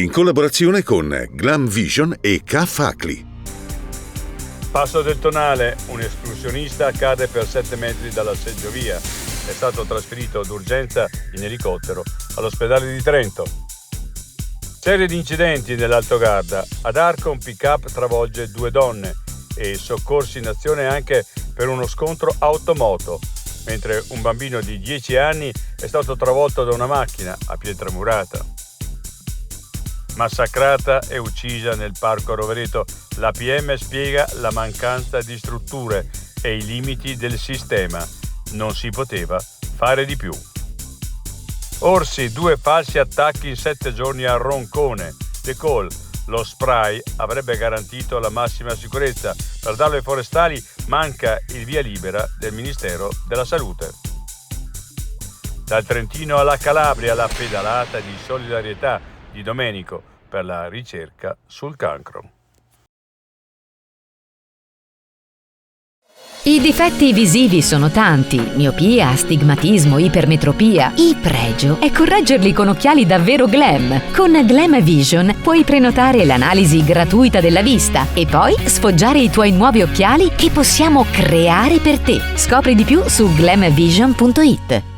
in collaborazione con Glam Vision e K-Facli. Passo del Tonale, un escursionista cade per 7 metri dalla seggiovia. È stato trasferito d'urgenza in elicottero all'ospedale di Trento. Serie di incidenti nell'Alto Garda. Ad Arco un pick-up travolge 2 donne e soccorsi in azione anche per uno scontro automoto, mentre un bambino di 10 anni è stato travolto da una macchina a Pietramurata. Massacrata e uccisa nel parco Rovereto, la PM spiega la mancanza di strutture e i limiti del sistema. Non si poteva fare di più. Orsi, 2 falsi attacchi in 7 giorni a Roncone. De Call, lo spray avrebbe garantito la massima sicurezza. Per darlo ai forestali manca il via libera del Ministero della Salute. Dal Trentino alla Calabria, la pedalata di solidarietà di Domenico per la ricerca sul cancro. I difetti visivi sono tanti: miopia, astigmatismo, ipermetropia. Il pregio è correggerli con occhiali davvero glam. Con Glam Vision puoi prenotare l'analisi gratuita della vista e poi sfoggiare i tuoi nuovi occhiali che possiamo creare per te. Scopri di più su glamvision.it.